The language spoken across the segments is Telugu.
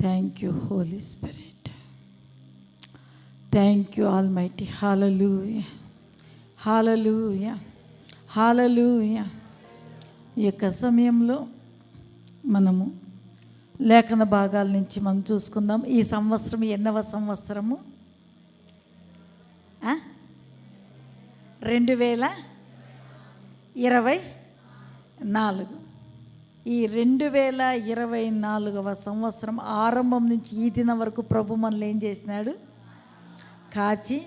Thank you, Holy Spirit. Thank you, Almighty. Hallelujah. Hallelujah. Hallelujah. ఈ యొక్క సమయంలో మనము లేఖన భాగాల నుంచి మనం చూసుకుందాం. ఈ సంవత్సరం ఎన్నవ సంవత్సరము? 2024. ఈ 2024వ సంవత్సరం ఆరంభం నుంచి ఈ దినం వరకు ప్రభు మనల్ని ఏం చేసినాడు? కాచి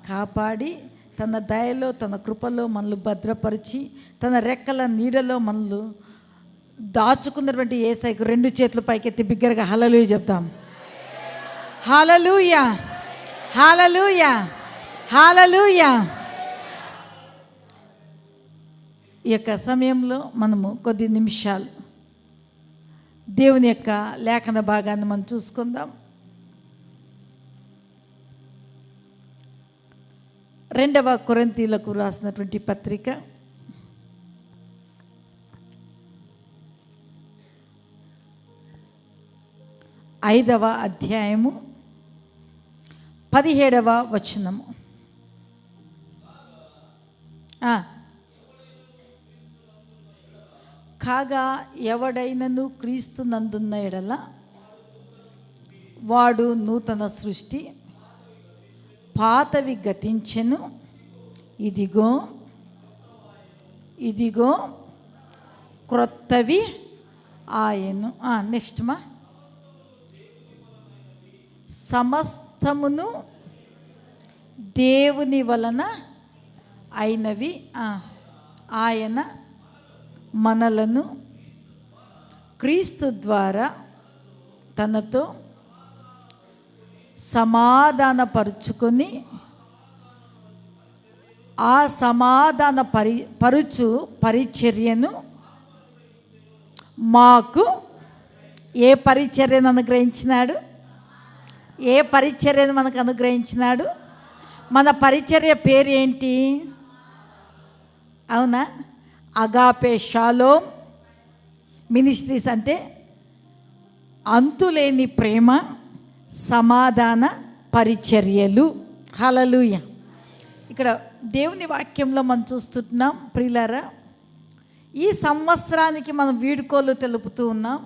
కాపాడి తన దయలో తన కృపలో మనల్ని భద్రపరిచి తన రెక్కల నీడలో మనల్ని దాచుకున్నటువంటి యేసయ్యకు 2 చేతులు పైకెత్తి బిగ్గరగా హల్లెలూయా చెప్తాం. హల్లెలూయా, హల్లెలూయా, హల్లెలూయా. ఈ యొక్క సమయంలో మనము కొద్ది నిమిషాలు దేవుని యొక్క లేఖన భాగాన్ని మనం చూసుకుందాం. 2వ కొరింథీయులకు రాసినటువంటి పత్రిక 5వ అధ్యాయము 17వ వచనము. కాగా ఎవడైనను క్రీస్తు నందున్న ఎడల వాడు నూతన సృష్టి, పాతవి గతించెను, ఇదిగో ఇదిగో క్రొత్తవి ఆయను. నెక్స్ట్ మా సమస్తమును దేవుని వలన అయినవి, ఆయన మనలను క్రీస్తు ద్వారా తనతో సమాధానపరుచుకొని ఆ సమాధాన పరుచు పరిచర్యను మాకు ఏ పరిచర్యను అనుగ్రహించినాడు? ఏ పరిచర్యను మనకు అనుగ్రహించినాడు? మన పరిచర్య పేరు ఏంటి? అవునా? అగాపే షాలోమ్ మినిస్ట్రీస్ అంటే అంతులేని ప్రేమ సమాధాన పరిచర్యలు. హల్లెలూయా. ఇక్కడ దేవుని వాక్యంలో మనం చూస్తున్నాం ప్రియులారా, ఈ సంవత్సరానికి మనం వీడ్కోలు తెలుపుతూ ఉన్నాం.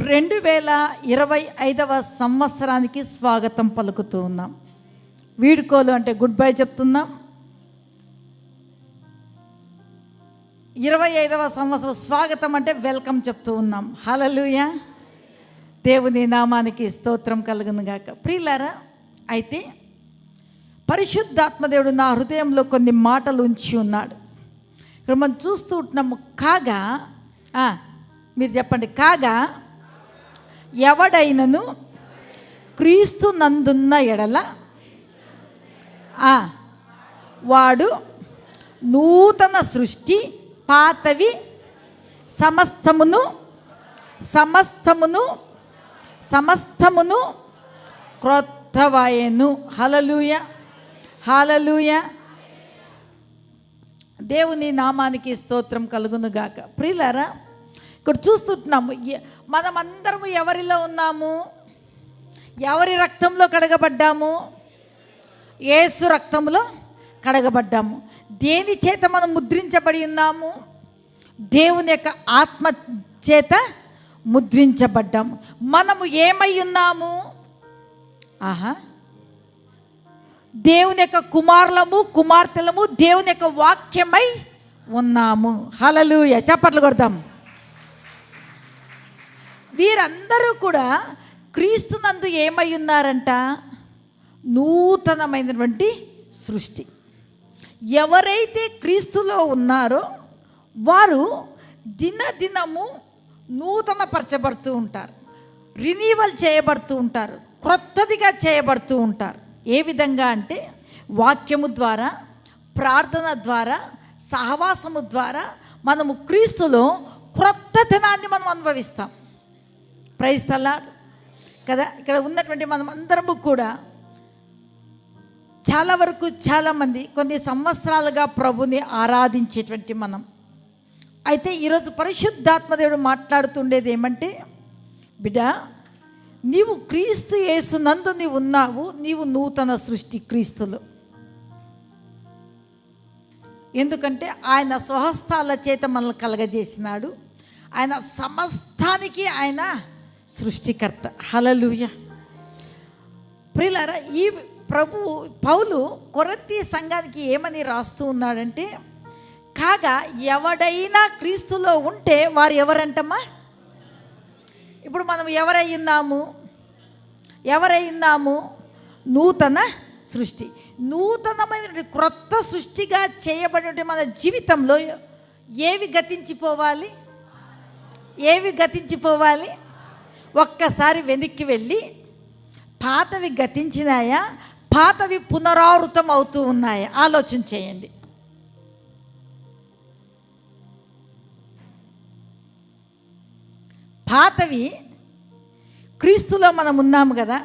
2025వ సంవత్సరానికి స్వాగతం పలుకుతూ ఉన్నాం. వీడ్కోలు అంటే గుడ్ బై చెప్తున్నాం. 25వ సంవత్సరం స్వాగతం అంటే వెల్కమ్ చెప్తూ ఉన్నాం. హల్లెలూయా. దేవుని నామానికి స్తోత్రం కలుగును గాక. ప్రియులారా, అయితే పరిశుద్ధాత్మదేవుడు నా హృదయంలో కొన్ని మాటలు ఉంచి ఉన్నాడు. ఇక్కడ మనం చూస్తూ ఉంటున్నాము. కాగా మీరు చెప్పండి. కాగా ఎవడైనను క్రీస్తు నందున్న ఎడల వాడు నూతన సృష్టి, పాతవి సమస్తమును సమస్తమును సమస్తమును క్రొత్తవాయెను. హల్లెలూయా, హల్లెలూయా. దేవుని నామానికి స్తోత్రం కలుగును గాక. ప్రియులారా, ఇక్కడ చూస్తున్నాము మనమందరము ఎవరిలో ఉన్నాము? ఎవరి రక్తంలో కడగబడ్డాము? యేసు రక్తంలో కడగబడ్డాము. దేని చేత మనం ముద్రించబడి ఉన్నాము? దేవుని యొక్క ఆత్మ చేత ముద్రించబడ్డాము. మనము ఏమై ఉన్నాము? దేవుని యొక్క కుమారులము, కుమార్తెలము, దేవుని యొక్క వాక్యమై ఉన్నాము. హల్లెలూయా, చప్పట్లు కొడదాం. వీరందరూ కూడా క్రీస్తునందు ఏమై ఉన్నారంట? నూతనమైనటువంటి సృష్టి. ఎవరైతే క్రీస్తులో ఉన్నారో వారు దినదినము నూతన పరచబడుతూ ఉంటారు, రినీవల్ చేయబడుతూ ఉంటారు, క్రొత్తదిగా చేయబడుతూ ఉంటారు. ఏ విధంగా అంటే వాక్యము ద్వారా, ప్రార్థన ద్వారా, సహవాసము ద్వారా మనము క్రీస్తులో క్రొత్తతనాన్ని మనం అనుభవిస్తాం. ప్రైజ్ ది లార్డ్ కదా. ఇక్కడ ఉన్నటువంటి మనం అందరము కూడా చాలా వరకు చాలామంది కొన్ని సంవత్సరాలుగా ప్రభుని ఆరాధించేటువంటి మనం. అయితే ఈరోజు పరిశుద్ధాత్మదేవుడు మాట్లాడుతుండేది ఏమంటే, బిడ్డ నీవు క్రీస్తు యేసునందు నీవు ఉన్నావు, నీవు నూతన సృష్టి క్రీస్తులో. ఎందుకంటే ఆయన స్వహస్తాల చేత మనల్ని కలగజేసినాడు. ఆయన సమస్తానికి ఆయన సృష్టికర్త. హల్లెలూయా. ప్రియులారా, ఈ పౌలు కొరింథీ సంఘానికి ఏమని రాస్తూ ఉన్నాడంటే, కాగా ఎవడైనా క్రీస్తులో ఉంటే వారు ఎవరంటమ్మా? ఇప్పుడు మనం ఎవరైనాము? నూతన సృష్టి. నూతనమైన క్రొత్త సృష్టిగా చేయబడిన మన జీవితంలో ఏవి గతించిపోవాలి? ఒక్కసారి వెనక్కి వెళ్ళి పాతవి గతించినాయా, పాతవి పునరావృతం అవుతూ ఉన్నాయా ఆలోచన చేయండి. పాతవి క్రీస్తులో మనం ఉన్నాము కదా,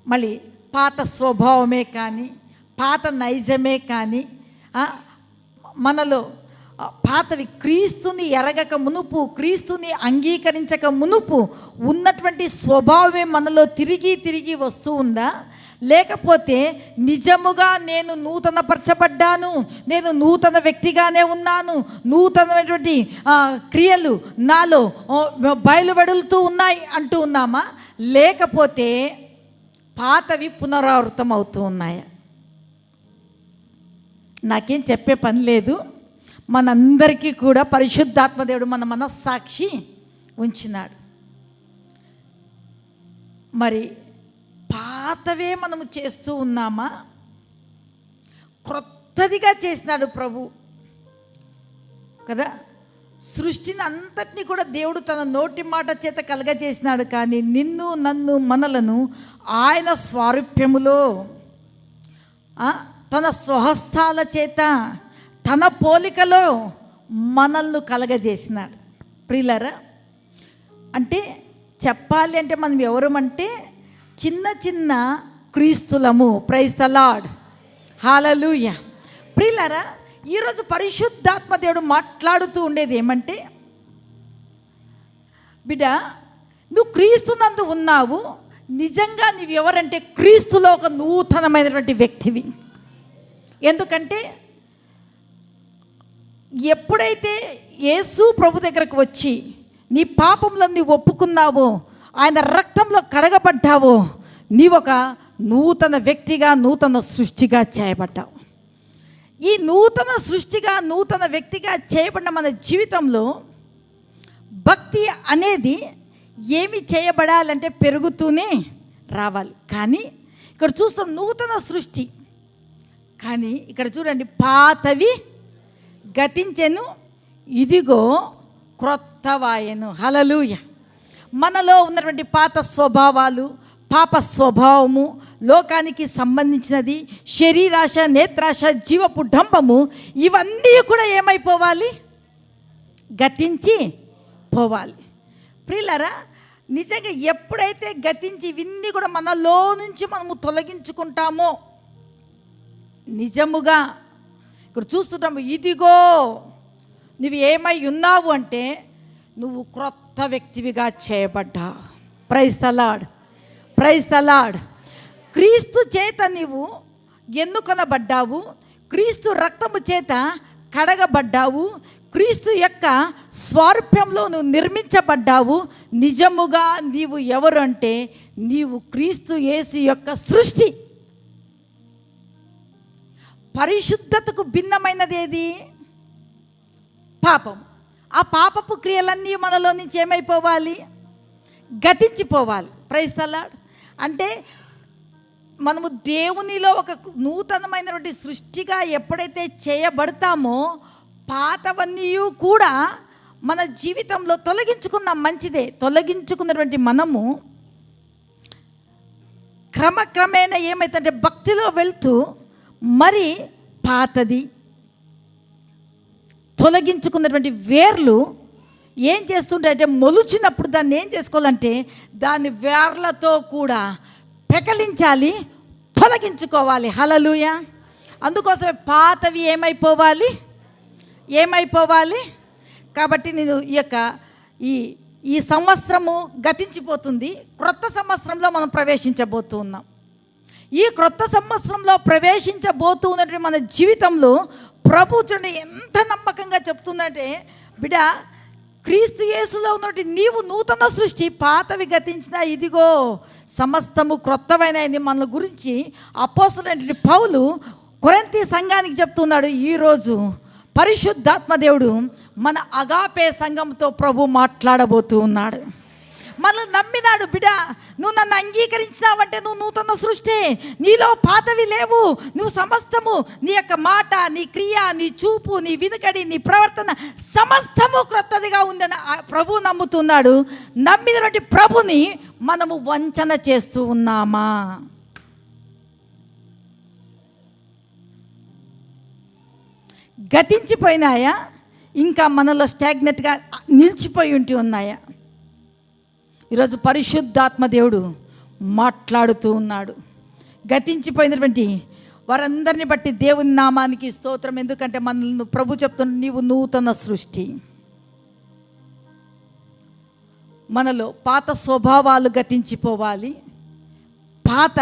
మళ్ళీ పాత స్వభావమే కానీ, పాత నైజమే కానీ, మనలో పాతవి క్రీస్తుని ఎరగక మునుపు, క్రీస్తుని అంగీకరించక మునుపు ఉన్నటువంటి స్వభావమే మనలో తిరిగి వస్తూ ఉందా? లేకపోతే నిజముగా నేను నూతనపరచబడ్డాను, నేను నూతన వ్యక్తిగానే ఉన్నాను, నూతనమైనటువంటి క్రియలు నాలో బయలువెడులుతూ ఉన్నాయి అంటూ ఉన్నామా? లేకపోతే పాతవి పునరావృతం అవుతూ ఉన్నాయా? నాకేం చెప్పే పని లేదు. మనందరికీ కూడా పరిశుద్ధాత్మ దేవుడు మన మనస్సాక్షి ఉంచినాడు. మరి పాతవే మనము చేస్తూ ఉన్నామా? క్రొత్తదిగా చేసినాడు ప్రభు కదా. సృష్టిని అంతటినీ కూడా దేవుడు తన నోటి మాట చేత కలగజేసినాడు. కానీ నిన్ను, నన్ను, మనలను ఆయన స్వారూప్యములో తన స్వహస్తాల చేత తన పోలికలో మనల్ని కలగజేసినాడు. ప్రియులారా, అంటే చెప్పాలి అంటే మనం ఎవరమంటే చిన్న క్రీస్తులము. Praise the lord. హల్లెలూయా. ప్రియులారా, ఈరోజు పరిశుద్ధాత్మ దేవుడు మాట్లాడుతూ ఉండేది ఏమంటే, బిడ్డ నువ్వు క్రీస్తునందు ఉన్నావు, నిజంగా నువ్వు ఎవరంటే క్రీస్తులో ఒక నూతనమైనటువంటి వ్యక్తివి. ఎందుకంటే ఎప్పుడైతే యేసు ప్రభు దగ్గరకు వచ్చి నీ పాపంలో నీవు ఒప్పుకున్నావో, ఆయన రక్తంలో కడగబడ్డావో, నీవొక నూతన వ్యక్తిగా, నూతన సృష్టిగా చేయబడ్డావు. ఈ నూతన సృష్టిగా, నూతన వ్యక్తిగా చేయబడిన మన జీవితంలో భక్తి అనేది ఏమి చేయబడాలంటే పెరుగుతూనే రావాలి. కానీ ఇక్కడ చూస్తాం నూతన సృష్టి. కానీ ఇక్కడ చూడండి, పాతవి గతించెను, ఇదిగో క్రొత్తవాయెను. హల్లెలూయా. మనలో ఉన్నటువంటి పాత స్వభావాలు, పాప స్వభావము, లోకానికి సంబంధించినది, శరీరాశ, నేత్రాశ, జీవపు డంబము, ఇవన్నీ కూడా ఏమైపోవాలి? గతించి పోవాలి. ప్రియులారా, నిజంగా ఎప్పుడైతే గతించి ఇవన్నీ కూడా మనలో నుంచి మనము తొలగించుకుంటామో, నిజముగా ఇక్కడ చూస్తుంటాము, ఇదిగో నువ్వు ఏమై ఉన్నావు అంటే నువ్వు క్రొత్త వ్యక్తివిగా చేయబడ్డావు. Praise the lord. Praise the lord. క్రీస్తు చేత నీవు ఎన్నుకొనబడ్డావు, క్రీస్తు రక్తము చేత కడగబడ్డావు, క్రీస్తు యొక్క స్వారూప్యంలో నువ్వు నిర్మించబడ్డావు. నిజముగా నీవు ఎవరు అంటే నీవు క్రీస్తు యేసు యొక్క సృష్టి. పరిశుద్ధతకు భిన్నమైనది ఏది? పాపం. ఆ పాపపు క్రియలన్నీ మనలో నుంచి ఏమైపోవాలి? గతించిపోవాలి. Praise the lord. అంటే మనము దేవునిలో ఒక నూతనమైనటువంటి సృష్టిగా ఎప్పుడైతే చేయబడతామో, పాతవన్నీ కూడా మన జీవితంలో తొలగించుకున్నాం. మంచిదే. తొలగించుకున్నటువంటి మనము క్రమక్రమేణా ఏమైతుందంటే భక్తిలో వెళ్తూ మరి పాతది తొలగించుకున్నటువంటి వేర్లు ఏం చేస్తుంటాయంటే మొలిచినప్పుడు దాన్ని ఏం చేసుకోవాలంటే దాన్ని వేర్లతో కూడా పెకలించాలి, తొలగించుకోవాలి. హల్లెలూయా. అందుకోసమే పాతవి ఏమైపోవాలి? కాబట్టి నేను ఈ ఈ సంవత్సరము గతించిపోతుంది, క్రొత్త సంవత్సరంలో మనం ప్రవేశించబోతూ ఉన్నాం. ఈ క్రొత్త సంవత్సరంలో ప్రవేశించబోతూ ఉన్నటువంటి మన జీవితంలో ప్రభు చూడండి ఎంత నమ్మకంగా చెప్తుందంటే, బిడ్డ క్రీస్తు యేసులో ఉన్నటువంటి నీవు నూతన సృష్టి, పాతవి గతించిన ఇదిగో సమస్తము క్రొత్తవైనది. మన గురించి అపోస్తలుడైన పౌలు కొరింథీ సంఘానికి చెప్తున్నాడు. ఈరోజు పరిశుద్ధాత్మ దేవుడు మన అగాపే సంఘంతో ప్రభు మాట్లాడబోతూ ఉన్నాడు. మనల్ని నమ్మినాడు. బిడ్డ నువ్వు నన్ను అంగీకరించినావంటే నువ్వు నూతన సృష్టి, నీలో పాతవి లేవు. నువ్వు సమస్తము, నీ యొక్క మాట, నీ క్రియ, నీ చూపు, నీ వినుకడి, నీ ప్రవర్తన సమస్తము క్రొత్తదిగా ఉందని ప్రభు నమ్ముతున్నాడు. నమ్మినటువంటి ప్రభుని మనము వంచన చేస్తూ ఉన్నామా? గతించిపోయినాయా? ఇంకా మనలో స్టాగ్నెట్గా నిలిచిపోయి ఉన్నాయా? ఈరోజు పరిశుద్ధాత్మ దేవుడు మాట్లాడుతూ ఉన్నాడు. గతించిపోయినటువంటి వారందరిని బట్టి దేవుని నామానికి స్తోత్రం. ఎందుకంటే మనల్ని ప్రభు చెప్తున్న నీవు నూతన సృష్టి. మనలో పాత స్వభావాలు గతించిపోవాలి, పాత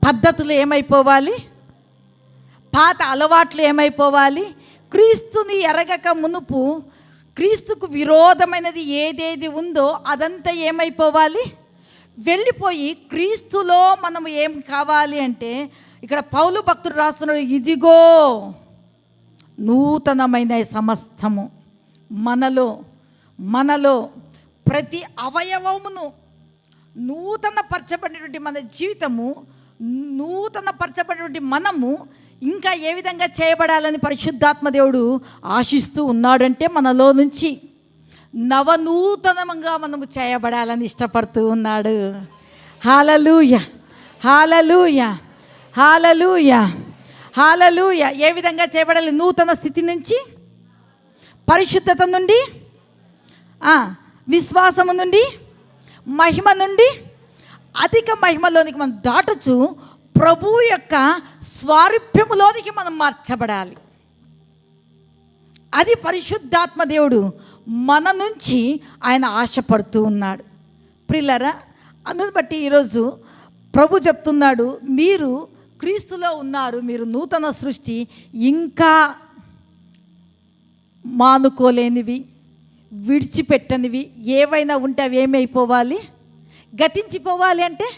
పద్ధతులు ఏమైపోవాలి, పాత అలవాట్లు ఏమైపోవాలి. క్రీస్తుని ఎరగక మునుపు క్రీస్తుకు విరోధమైనది ఏదేది ఉందో అదంతా ఏమైపోవాలి, వెళ్ళిపోయి క్రీస్తులో మనం ఏం కావాలి అంటే, ఇక్కడ పౌలు భక్తుడు రాస్తున్నాడు, ఇదిగో నూతనమైన సమస్తము మనలో ప్రతి అవయవమును నూతన పరచబడినటువంటి మన జీవితము, నూతన పరచబడినటువంటి మనము ఇంకా ఏ విధంగా చేయబడాలని పరిశుద్ధాత్మ దేవుడు ఆశిస్తూ ఉన్నాడంటే, మనలో నుంచి నవనూతనంగా మనము చేయబడాలని ఇష్టపడుతూ ఉన్నాడు. హల్లెలూయా, హల్లెలూయా, హల్లెలూయా, హల్లెలూయా. ఏ విధంగా చేయబడాలి? నూతన స్థితి నుంచి, పరిశుద్ధత నుండి, విశ్వాసము నుండి, మహిమ నుండి అధిక మహిమలోనికి మనం దాటుచు ప్రభు యొక్క స్వారూప్యములోనికి మనం మార్చబడాలి. అది పరిశుద్ధాత్మ దేవుడు మన నుంచి ఆయన ఆశపడుతూ ఉన్నాడు. ప్రియులారా, అందుని బట్టి ఈరోజు ప్రభు చెప్తున్నాడు, మీరు క్రీస్తులో ఉన్నారు, మీరు నూతన సృష్టి. ఇంకా మానుకోలేనివి, విడిచిపెట్టనివి ఏవైనా ఉంటే అవి ఏమైపోవాలి, గతించిపోవాలి. అంటే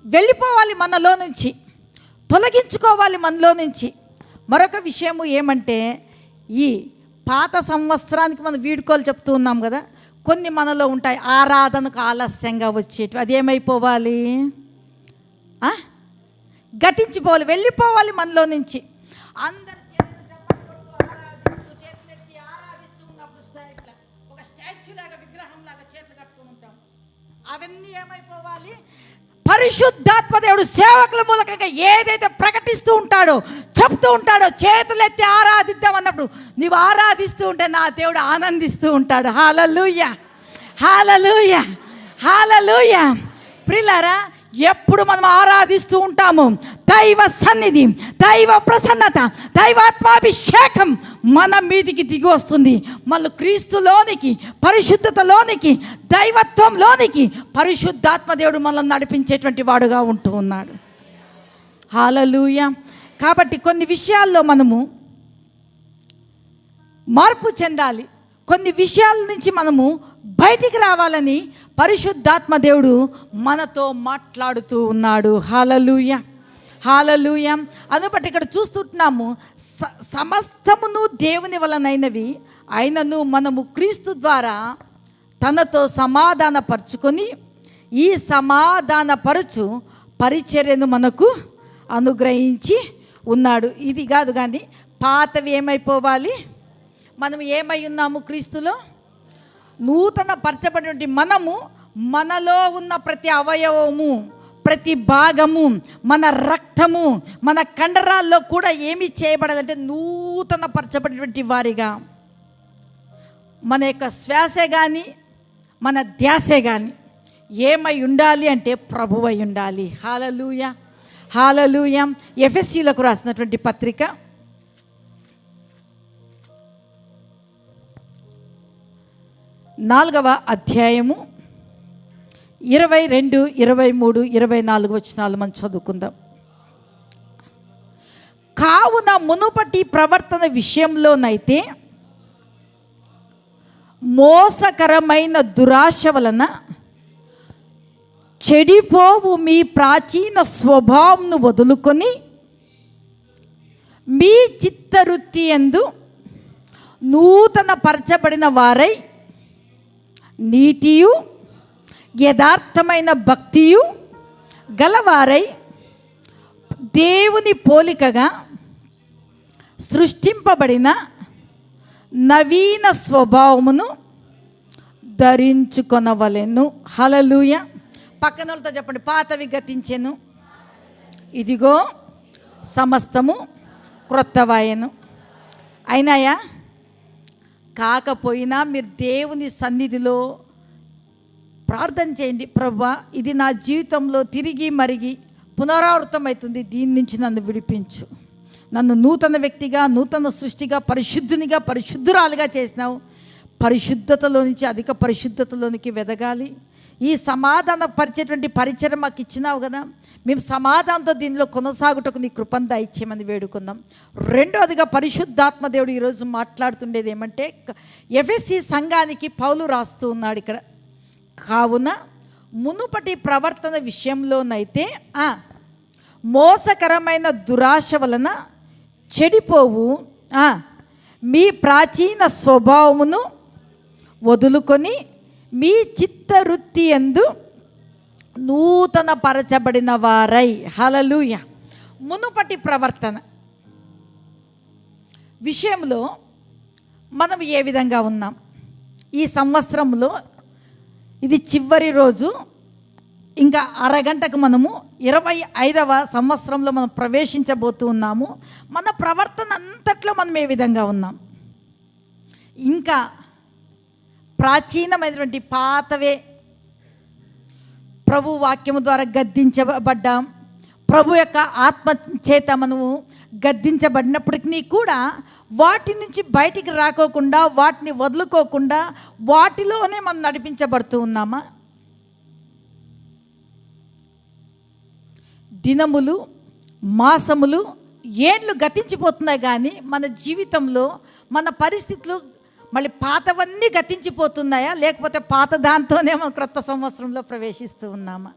వెళ్ళిపోవాలి, మనలో నుంచి తొలగించుకోవాలి, మనలో నుంచి. మరొక విషయము ఏమంటే, ఈ పాత సంవత్సరానికి మనం వీడుకోలు చెప్తూ ఉన్నాం కదా, కొన్ని మనలో ఉంటాయి ఆరాధనకు ఆలస్యంగా వచ్చేటివి. అది ఏమైపోవాలి, గతించిపోవాలి, వెళ్ళిపోవాలి మనలో నుంచి. అందరు చేతులెత్తి ఆరాధిస్తూ ఉన్నప్పుడు ఒక స్టాచ్యూ లాగా, విగ్రహం లాగా చేతులు కట్టుకుని ఉంటాం. అవన్నీ ఏమైపోవాలి? పరిశుద్ధాత్మ దేవుడు సేవకుల మూలకంగా ఏదైతే ప్రకటిస్తూ ఉంటాడో, చెప్తూ ఉంటాడో, చేతులెత్తి ఆరాధిద్దాం అన్నప్పుడు నీవు ఆరాధిస్తూ ఉంటే నా దేవుడు ఆనందిస్తూ ఉంటాడు. హల్లెలూయా, హల్లెలూయా, హల్లెలూయా. ప్రియులారా, ఎప్పుడు మనం ఆరాధిస్తూ ఉంటాము, దైవ సన్నిధి, దైవ ప్రసన్నత, దైవాత్మాభిషేకం మన మీదికి దిగి వస్తుంది. మళ్ళీ క్రీస్తులోనికి, పరిశుద్ధతలోనికి, దైవత్వంలోనికి పరిశుద్ధాత్మ దేవుడు మనల్ని నడిపించేటువంటి వాడుగా ఉంటూ ఉన్నాడు. హల్లెలూయా. కాబట్టి కొన్ని విషయాల్లో మనము మార్పు చెందాలి, కొన్ని విషయాల నుంచి మనము బయటికి రావాలని పరిశుద్ధాత్మ దేవుడు మనతో మాట్లాడుతూ ఉన్నాడు. హల్లెలూయా, హల్లెలూయా. అందుబట్టి ఇక్కడ చూస్తుంటున్నాము, సమస్తమును దేవుని వలనైనవి అయినను మనము క్రీస్తు ద్వారా తనతో సమాధానపరుచుకొని ఈ సమాధానపరచు పరిచర్యను మనకు అనుగ్రహించి ఉన్నాడు. ఇది కాదు కానీ పాతవి ఏమైపోవాలి, మనం ఏమై ఉన్నాము క్రీస్తులో, నూతన పరచబడినటువంటి మనము, మనలో ఉన్న ప్రతి అవయవము, ప్రతి భాగము, మన రక్తము, మన కండరాల్లో కూడా ఏమి చేయబడాలంటే నూతన పరచబడినటువంటి వారిగా మన యొక్క శ్వాసే కానీ మన ధ్యాసే కానీ ఏమై ఉండాలి అంటే ప్రభువై ఉండాలి. హల్లెలూయా, హల్లెలూయా. ఎఫెసీయులకు రాసినటువంటి పత్రిక 4 4వ అధ్యాయము 22, 23, 24 వచనాలు మనం చదువుకుందాం. కావున మునుపటి ప్రవర్తన విషయంలోనైతే మోసకరమైన దురాశ వలన చెడిపోవు మీ ప్రాచీన స్వభావంను వదులుకొని మీ చిత్తవృత్తి యందు నూతన పరచబడిన వారై నీతియు యథార్థమైన భక్తియు గలవారై దేవుని పోలికగా సృష్టింపబడిన నవీన స్వభావమును ధరించుకొనవలెను. హల్లెలూయా. పక్కనోళ్ళతో చెప్పండి, పాతవి గతించెను, ఇదిగో సమస్తము క్రొత్తవాయెను. అయినాయా? కాకపోయినా మీరు దేవుని సన్నిధిలో ప్రార్థన చేయండి. ప్రభువా, ఇది నా జీవితంలో తిరిగి మరిగి పునరావృతం అవుతుంది, దీని నుంచి నన్ను విడిపించు, నన్ను నూతన వ్యక్తిగా, నూతన సృష్టిగా, పరిశుద్ధునిగా, పరిశుద్ధురాలుగా చేసినావు. పరిశుద్ధతలో నుంచి అధిక పరిశుద్ధతలోనికి వెదగాలి. ఈ సమాధాన పరిచేటువంటి పరిచయం మాకు ఇచ్చినావు కదా, మేము సమాధానంతో దీనిలో కొనసాగుటకు నీ కృపను దయచేయమని వేడుకుందాం. రెండోదిగా పరిశుద్ధాత్మ దేవుడు ఈరోజు మాట్లాడుతుండేది ఏమంటే, ఎఫెసీ సంఘానికి పౌలు రాస్తూ ఉన్నాడు ఇక్కడ. కావున మునుపటి ప్రవర్తన విషయంలోనైతే మోసకరమైన దురాశ వలన చెడిపోవు మీ ప్రాచీన స్వభావమును వదులుకొని మీ చిత్తవృత్తి యందు నూతన పరచబడిన వారై. హల్లెలూయా. మునుపటి ప్రవర్తన విషయంలో మనం ఏ విధంగా ఉన్నాం? ఈ సంవత్సరంలో ఇది చివరి రోజు, ఇంకా అరగంటకు మనము 25వ సంవత్సరంలో మనం ప్రవేశించబోతూ ఉన్నాము. మన ప్రవర్తన అంతట్లో మనం ఏ విధంగా ఉన్నాం? ఇంకా ప్రాచీనమైనటువంటి పాతవే ప్రభు వాక్యము ద్వారా గద్దించబడ్డాం. ప్రభు యొక్క ఆత్మ చేత మనము గద్దించబడినప్పటికీ కూడా వాటి నుంచి బయటికి రాకోకుండా, వాటిని వదులుకోకుండా వాటిలోనే మనం నడిపించబడుతూ ఉన్నామా? దినములు, మాసములు, ఏండ్లు గతించిపోతున్నాయి, కానీ మన జీవితంలో మన పరిస్థితులు మళ్ళీ పాతవన్నీ గతించిపోతున్నాయా, లేకపోతే పాత దాంతోనే మనం క్రొత్త సంవత్సరంలో ప్రవేశిస్తూ ఉన్నామా?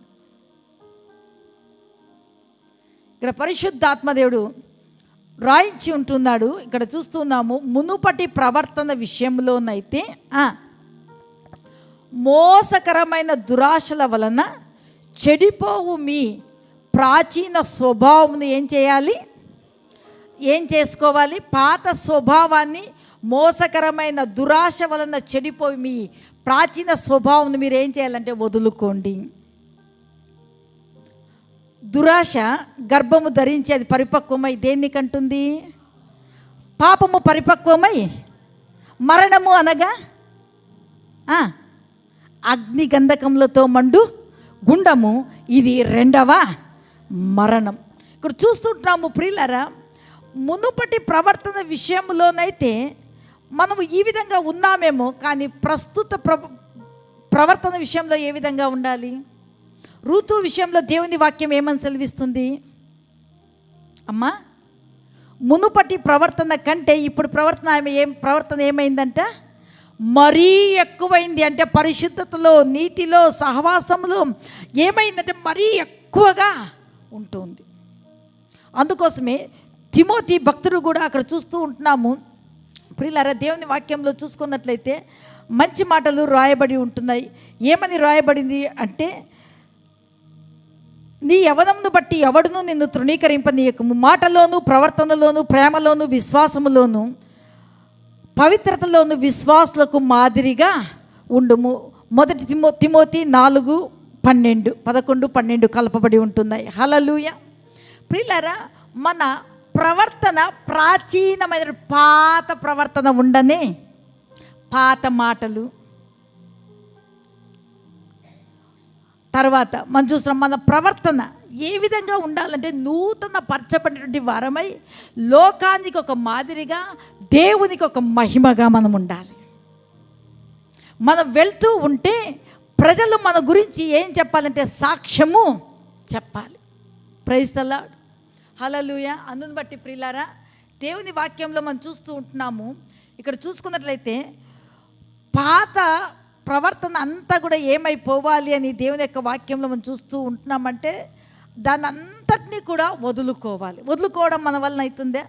ఇక్కడ పరిశుద్ధాత్మదేవుడు రాయించి ఉంటున్నాడు. ఇక్కడ చూస్తున్నాము, మునుపటి ప్రవర్తన విషయంలోనైతే మోసకరమైన దురాశల వలన చెడిపోవు మీ ప్రాచీన స్వభావంను ఏం చేయాలి? ఏం చేసుకోవాలి? పాత స్వభావాన్ని, మోసకరమైన దురాశ వలన చెడిపోయి మీ ప్రాచీన స్వభావంను మీరు ఏం చేయాలంటే వదులుకోండి. దురాశ గర్భము ధరించి అది పరిపక్వమై దేనికంటుంది? పాపము పరిపక్వమై మరణము అనగా అగ్ని గంధకములతో మండు గుండము, ఇది 2వ మరణం. ఇక్కడ చూస్తుంటాము ప్రియులారా, మునుపటి ప్రవర్తన విషయంలోనైతే మనము ఈ విధంగా ఉన్నామేమో, కానీ ప్రస్తుత ప్రవర్తన విషయంలో ఏ విధంగా ఉండాలి? ఋతు విషయంలో దేవుని వాక్యం ఏమని సెలవిస్తుంది? అమ్మా, మునుపటి ప్రవర్తన కంటే ఇప్పుడు ప్రవర్తన ఏమైందంట? మరీ ఎక్కువైంది. అంటే పరిశుద్ధతలో, నీతిలో, సహవాసంలో ఏమైందంటే మరీ ఎక్కువగా ఉంటుంది. అందుకోసమే తిమోతి భక్తుడు కూడా అక్కడ చూస్తూ ఉంటున్నాము ప్రియులారా, దేవుని వాక్యంలో చూసుకున్నట్లయితే మంచి మాటలు రాయబడి ఉంటున్నాయి. ఏమని రాయబడింది అంటే, నీ యవనమును బట్టి ఎవడును నిన్ను తృణీకరింపనీయకము, మాటలోను, ప్రవర్తనలోను, ప్రేమలోను, విశ్వాసములోను, పవిత్రతలోను విశ్వాసులకు మాదిరిగా ఉండుము. మొదటి తిమోతి 4:12, 11, 12 కలపబడి ఉంటున్నాయి. హల్లెలూయా. ప్రియులారా, మన ప్రవర్తన ప్రాచీనమైన పాత ప్రవర్తన ఉండనే, పాత మాటలు, తర్వాత మనం చూస్తున్నాం మన ప్రవర్తన ఏ విధంగా ఉండాలంటే నూతన పరచబడినటువంటి వారమై లోకానికి ఒక మాదిరిగా, దేవునికి ఒక మహిమగా మనం ఉండాలి. మనం వెళ్తూ ఉంటే ప్రజలు మన గురించి ఏం చెప్పాలంటే సాక్ష్యము చెప్పాలి. ప్రైజ్ ది లార్డ్, హల్లెలూయా. అందుని బట్టి ప్రియులారా, దేవుని వాక్యంలో మనం చూస్తూ ఉంటున్నాము. ఇక్కడ చూసుకున్నట్లయితే పాత ప్రవర్తన అంతా కూడా ఏమైపోవాలి అని దేవుని యొక్క వాక్యంలో మనం చూస్తూ ఉంటున్నామంటే దాన్ని అంతటినీ కూడా వదులుకోవాలి. వదులుకోవడం మన వలన అవుతుందే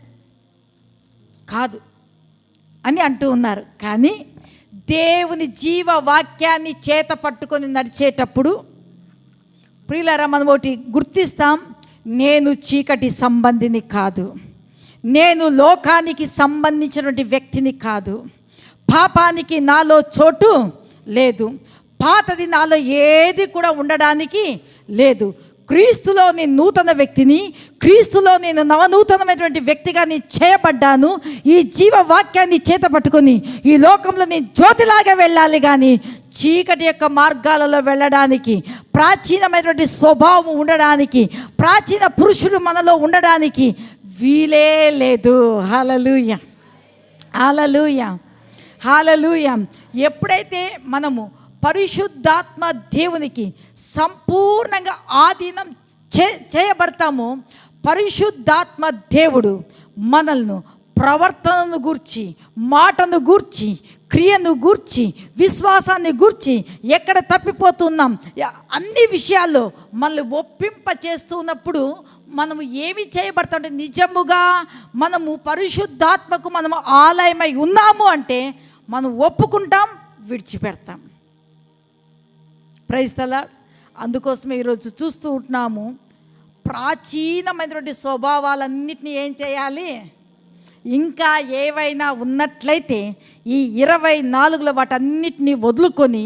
కాదు అని అంటూ ఉన్నారు. కానీ దేవుని జీవ వాక్యాన్ని చేత పట్టుకొని నడిచేటప్పుడు ప్రియులారా, మనం ఒకటి గుర్తిస్తాం, నేను చీకటి సంబంధిని కాదు, నేను లోకానికి సంబంధించినటువంటి వ్యక్తిని కాదు, పాపానికి నాలో చోటు లేదు, పాతది నాలో ఏది కూడా ఉండడానికి లేదు. క్రీస్తులో నేను నూతన వ్యక్తిని, క్రీస్తులో నేను నవనూతనమైనటువంటి వ్యక్తిగా నేను చేయబడ్డాను. ఈ జీవ వాక్యాన్ని చేత పట్టుకొని ఈ లోకంలో నేను జ్యోతిలాగా వెళ్ళాలి, కానీ చీకటి యొక్క మార్గాలలో వెళ్ళడానికి, ప్రాచీనమైనటువంటి స్వభావం ఉండడానికి, ప్రాచీన పురుషుడు మనలో ఉండడానికి వీలే లేదు. హల్లెలూయా, హల్లెలూయా, హల్లెలూయా. ఎప్పుడైతే మనము పరిశుద్ధాత్మ దేవునికి సంపూర్ణంగా ఆధీనం చేయబడతామో, పరిశుద్ధాత్మ దేవుడు మనల్ని ప్రవర్తనను గూర్చి, మాటను గూర్చి, క్రియను గూర్చి, విశ్వాసాన్ని గూర్చి, ఎక్కడ తప్పిపోతున్నాం అన్ని విషయాల్లో మనల్ని ఒప్పింప చేస్తున్నప్పుడు మనము ఏమి చేయబడతామంటే, నిజముగా మనము పరిశుద్ధాత్మకు మనము ఆలయమై ఉన్నాము అంటే మనం ఒప్పుకుంటాం, విడిచిపెడతాం. Praise the lord. అందుకోసమే ఈరోజు చూస్తూ ఉంటున్నాము, ప్రాచీనమైనటువంటి స్వభావాలన్నిటినీ ఏం చేయాలి, ఇంకా ఏవైనా ఉన్నట్లయితే ఈ 24లో వాటన్నిటినీ వదులుకొని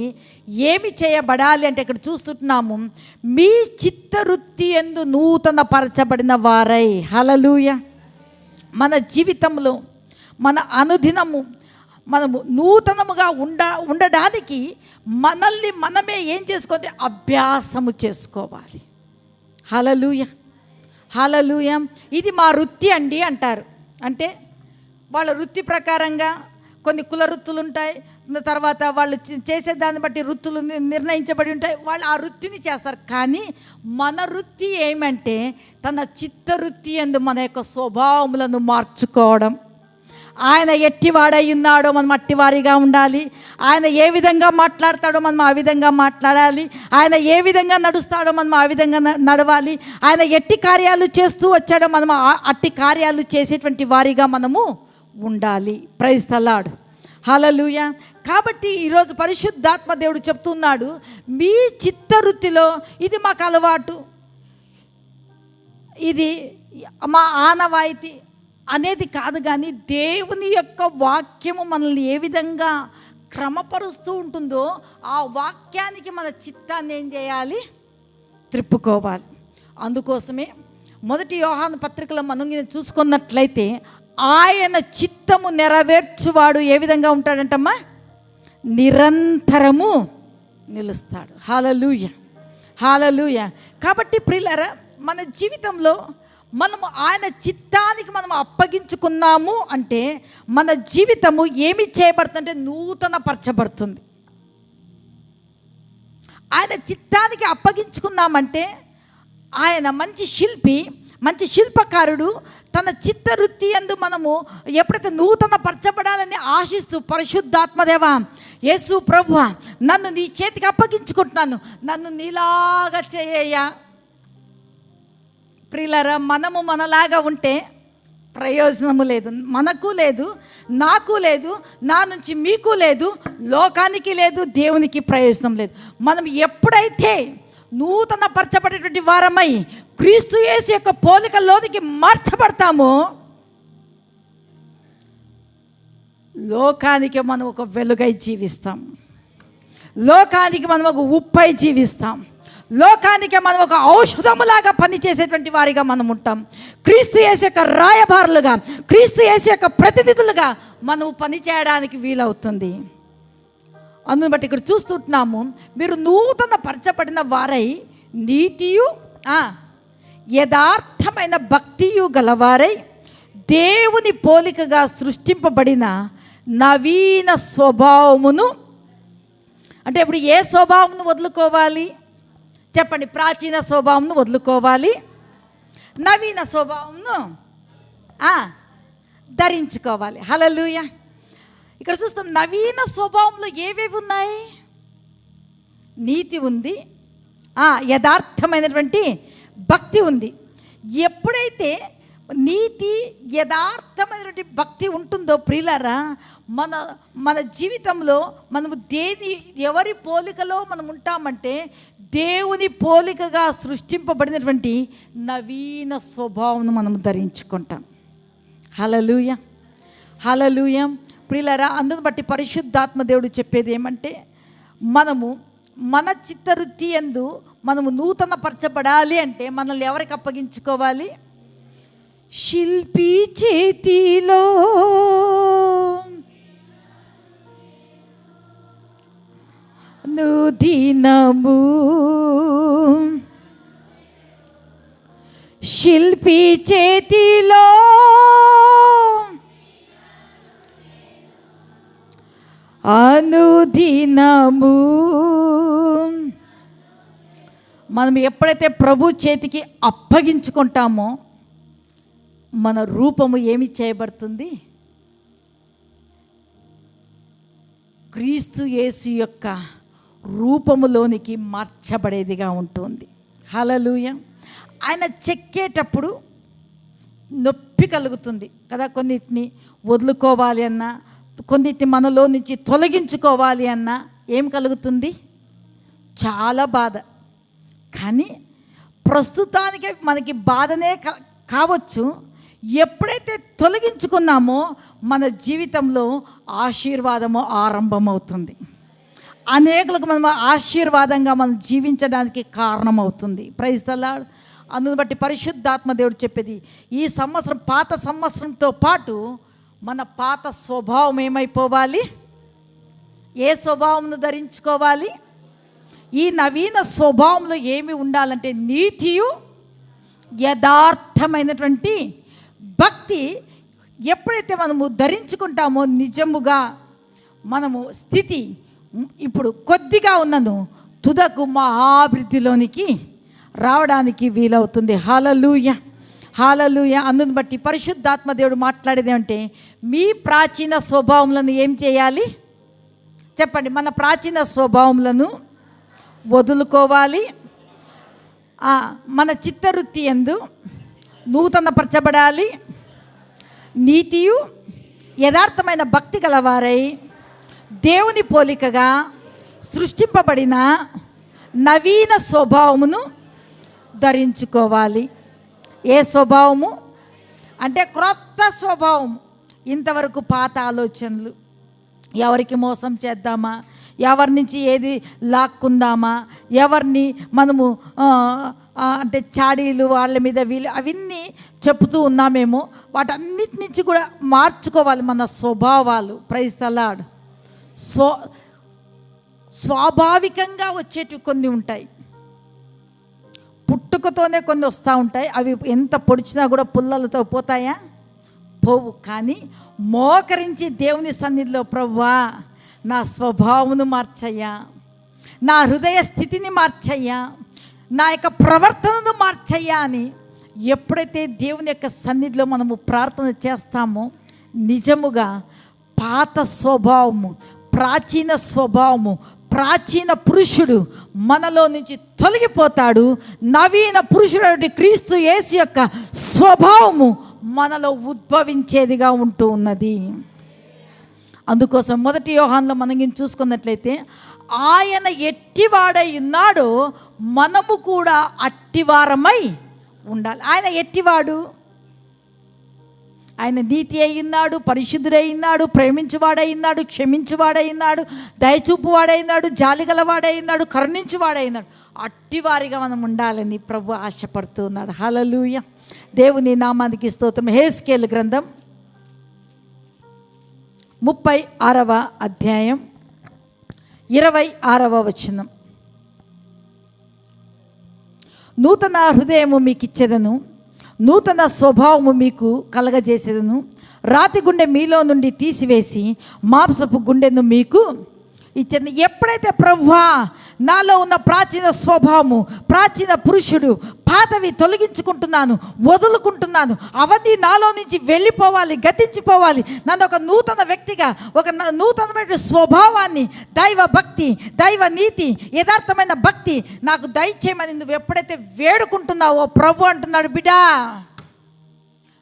ఏమి చేయబడాలి అంటే ఇక్కడ చూస్తున్నాము, మీ చిత్తవృత్తి యందు నూతన పరచబడిన వారై. హల్లెలూయా. మన జీవితంలో మన అనుదినము మనము నూతనముగా ఉండడానికి మనల్ని మనమే ఏం చేసుకోవాలి, అభ్యాసము చేసుకోవాలి. హల్లెలూయా, హల్లెలూయా. ఇది మా వృత్తి అండి అంటారు. అంటే వాళ్ళ వృత్తి ప్రకారంగా కొన్ని కుల వృత్తులు ఉంటాయి, తర్వాత వాళ్ళు చేసే దాన్ని బట్టి వృత్తులు నిర్ణయించబడి ఉంటాయి, వాళ్ళు ఆ వృత్తిని చేస్తారు. కానీ మన వృత్తి ఏమంటే తన చిత్తవృత్తి యందు మన యొక్క స్వభావములను మార్చుకోవడం. ఆయన ఎట్టివాడై ఉన్నాడో మనం అట్టివారిగా ఉండాలి, ఆయన ఏ విధంగా మాట్లాడతాడో మనం ఆ విధంగా మాట్లాడాలి, ఆయన ఏ విధంగా నడుస్తాడో మనం ఆ విధంగా నడవాలి, ఆయన ఎట్టి కార్యాలు చేస్తూ వచ్చాడో మనం అట్టి కార్యాలు చేసేటువంటి వారిగా మనము ఉండాలి. ప్రైజ్ ది లార్డ్, హల్లెలూయా. కాబట్టి ఈరోజు పరిశుద్ధాత్మ దేవుడు చెప్తున్నాడు, మీ చిత్తవృత్తిలో ఇది మాకు అలవాటు, ఇది మా ఆనవాయితీ అనేది కాదు, కానీ దేవుని యొక్క వాక్యము మనల్ని ఏ విధంగా క్రమపరుస్తూ ఉంటుందో ఆ వాక్యానికి మన చిత్తాన్ని ఏం చేయాలి, త్రిప్పుకోవాలి. అందుకోసమే 1 యోహాను పత్రికలో మనం చూసుకున్నట్లయితే ఆయన చిత్తము నెరవేర్చువాడు ఏ విధంగా ఉంటాడంటమ్మా, నిరంతరము నిలుస్తాడు. హల్లెలూయా, హల్లెలూయా. కాబట్టి ప్రియులారా, మన జీవితంలో మనము ఆయన చిత్తానికి మనం అప్పగించుకున్నాము అంటే మన జీవితము ఏమి చేయబడుతుందంటే నూతన పరచబడుతుంది. ఆయన చిత్తానికి అప్పగించుకున్నామంటే ఆయన మంచి శిల్పి, మంచి శిల్పకారుడు. తన చిత్తవృత్తి యందు మనము ఎప్పుడైతే నూతన పరచబడాలని ఆశిస్తూ, పరిశుద్ధాత్మదేవా, యేసు ప్రభువా, నన్ను నీ చేతికి అప్పగించుకుంటున్నాను, నన్ను నీలాగా చేయ్యా. ప్రియులారా, మనము మనలాగా ఉంటే ప్రయోజనము లేదు, మనకు లేదు, నాకు లేదు, నా నుంచి మీకు లేదు, లోకానికి లేదు, దేవునికి ప్రయోజనం లేదు. మనం ఎప్పుడైతే నూతన పరచబడేటువంటి వారమై క్రీస్తు యేసు యొక్క పోలికలోనికి మార్చబడతామో లోకానికి మనం ఒక వెలుగై జీవిస్తాం, లోకానికి మనం ఒక ఉప్పై జీవిస్తాం, లోకానికి మనం ఒక ఔషధములాగా పనిచేసేటువంటి వారిగా మనం ఉంటాం. క్రీస్తు యేసు యొక్క రాయబారులుగా, క్రీస్తు యేసు యొక్క ప్రతినిధులుగా మనం పనిచేయడానికి వీలవుతుంది. అందుని బట్టి ఇక్కడ చూస్తుంటున్నాము, మీరు నూతన పరచబడిన వారై నీతియు యథార్థమైన భక్తియు గలవారై దేవుని పోలికగా సృష్టింపబడిన నవీన స్వభావమును అంటే ఇప్పుడు ఏ స్వభావంను వదులుకోవాలి చెప్పండి? ప్రాచీన స్వభావంను వదులుకోవాలి, నవీన స్వభావంను ధరించుకోవాలి. హల్లెలూయా. ఇక్కడ చూస్తాం నవీన స్వభావంలో ఏవేవి ఉన్నాయి? నీతి ఉంది, యథార్థమైనటువంటి భక్తి ఉంది. ఎప్పుడైతే నీతి యథార్థమైనటువంటి భక్తి ఉంటుందో ప్రియులారా, మన జీవితంలో మనము ఎవరి పోలికలో మనం ఉంటామంటే దేవుని పోలికగా సృష్టింపబడినటువంటి నవీన స్వభావం మనం ధరించుకుంటాం. హల్లెలూయా, హల్లెలూయా. ప్రియులారా, అందును బట్టి పరిశుద్ధాత్మ దేవుడు చెప్పేది ఏమంటే, మన చిత్తవృత్తి యందు మనము నూతన పరచబడాలి అంటే మనల్ని ఎవరికి అప్పగించుకోవాలి? శిల్పి చేతిలో నుదినము, శిల్పి చేతిలో అనుదినము. మనం ఎప్పుడైతే ప్రభు చేతికి అప్పగించుకుంటామో మన రూపము ఏమి చేయబడుతుంది? క్రీస్తు యేసు యొక్క రూపములోనికి మార్చబడేదిగా ఉంటుంది. హల్లెలూయా. ఆయన చెక్కేటప్పుడు నొప్పి కలుగుతుంది కదా, కొన్నిటిని వదులుకోవాలి అన్నా, కొన్నిటిని మనలో నుంచి తొలగించుకోవాలి అన్నా ఏం కలుగుతుంది? చాలా బాధ. కానీ ప్రస్తుతానికి మనకి బాధనే కావచ్చు, ఎప్పుడైతే తొలగించుకున్నామో మన జీవితంలో ఆశీర్వాదము ఆరంభమవుతుంది. అనేకులకు మనం ఆశీర్వాదంగా మనం జీవించడానికి కారణమవుతుంది. Praise the Lord. అందును బట్టి పరిశుద్ధాత్మ దేవుడు చెప్పేది, ఈ సంవత్సరం పాత సంవత్సరంతో పాటు మన పాత స్వభావం ఏమైపోవాలి? ఏ స్వభావంను ధరించుకోవాలి? ఈ నవీన స్వభావంలో ఏమి ఉండాలంటే నీతియు యథార్థమైనటువంటి భక్తి. ఎప్పుడైతే మనము ధరించుకుంటామో నిజముగా మనము స్థితి ఇప్పుడు కొద్దిగా ఉన్నను తుదకు మహాభివృద్ధిలోనికి రావడానికి వీలవుతుంది. హల్లెలూయా, హల్లెలూయా. అందుని బట్టి పరిశుద్ధాత్మ దేవుడు మాట్లాడేది అంటే, మీ ప్రాచీన స్వభావములను ఏం చేయాలి చెప్పండి? మన ప్రాచీన స్వభావములను వదులుకోవాలి, మన చిత్తవృత్తి యందు నూతన పరచబడాలి, నీతియు యథార్థమైన భక్తి గలవారై దేవుని పోలికగా సృష్టింపబడిన నవీన స్వభావమును ధరించుకోవాలి. ఏ స్వభావము అంటే క్రొత్త స్వభావం. ఇంతవరకు పాత ఆలోచనలు, ఎవరికి మోసం చేద్దామా, ఎవరి నుంచి ఏది లాక్కుందామా, ఎవరిని మనము అంటే చాడీలు వాళ్ళ మీద వీళ్ళు అవన్నీ చెప్తూ ఉన్నామేమో, వాటన్నిటి నుంచి కూడా మార్చుకోవాలి మన స్వభావాలు. Praise the lord. స్వాభావికంగా వచ్చేటివి కొన్ని ఉంటాయి, పుట్టుకతోనే కొన్ని వస్తూ ఉంటాయి. అవి ఎంత పొడిచినా కూడా పుల్లలతో పోతాయా? పోవు. కానీ మోకరించి దేవుని సన్నిధిలో, ప్రభువా నా స్వభావమును మార్చయ్యా, నా హృదయ స్థితిని మార్చయ్యా, నా యొక్క ప్రవర్తనను మార్చయ్యా అని ఎప్పుడైతే దేవుని యొక్క సన్నిధిలో మనము ప్రార్థన చేస్తామో నిజముగా పాత స్వభావము, ప్రాచీన స్వభావము, ప్రాచీన పురుషుడు మనలో నుంచి తొలగిపోతాడు. నవీన పురుషుడు క్రీస్తు యేసు యొక్క స్వభావము మనలో ఉద్భవించేదిగా ఉంటూ ఉన్నది. అందుకోసం 1 యోహానులో మనం చూసుకున్నట్లయితే, ఆయన ఎట్టివాడై ఉన్నాడో మనము కూడా అట్టివారమై ఉండాలి. ఆయన ఎట్టివాడు? ఆయన నీతి అయి ఉన్నాడు, పరిశుద్ధుడై ఉన్నాడు, ప్రేమించువాడై ఉన్నాడు, క్షమించువాడై ఉన్నాడు, దయచూపువాడై ఉన్నాడు, జాలిగలవాడై ఉన్నాడు, కరుణించువాడై ఉన్నాడు. అట్టివారిగా మనం ఉండాలని ప్రభు ఆశపడుతూ ఉన్నాడు. హల్లెలూయా. దేవుని నామానికి స్తోత్రం. హెస్కేలు గ్రంథం 36వ అధ్యాయం 26వ వచనం. నూతన హృదయము మీకు ఇచ్చేదను, నూతన స్వభావము మీకు కలగజేసేదను. రాతి గుండె మీలో నుండి తీసివేసి మాంసపు గుండెను మీకు ఇచ్చింది. ఎప్పుడైతే ప్రభువా నాలో ఉన్న ప్రాచీన స్వభావము, ప్రాచీన పురుషుడు, పాతవి తొలగించుకుంటున్నాను, వదులుకుంటున్నాను, అవన్నీ నాలో నుంచి వెళ్ళిపోవాలి, గతించిపోవాలి, నన్ను ఒక నూతన వ్యక్తిగా, ఒక నూతనమైన స్వభావాన్ని, దైవ భక్తి, దైవ నీతి, యథార్థమైన భక్తి నాకు దయచేయమని నువ్వు ఎప్పుడైతే వేడుకుంటున్నావో ప్రభు అంటున్నాడు, బిడ్డా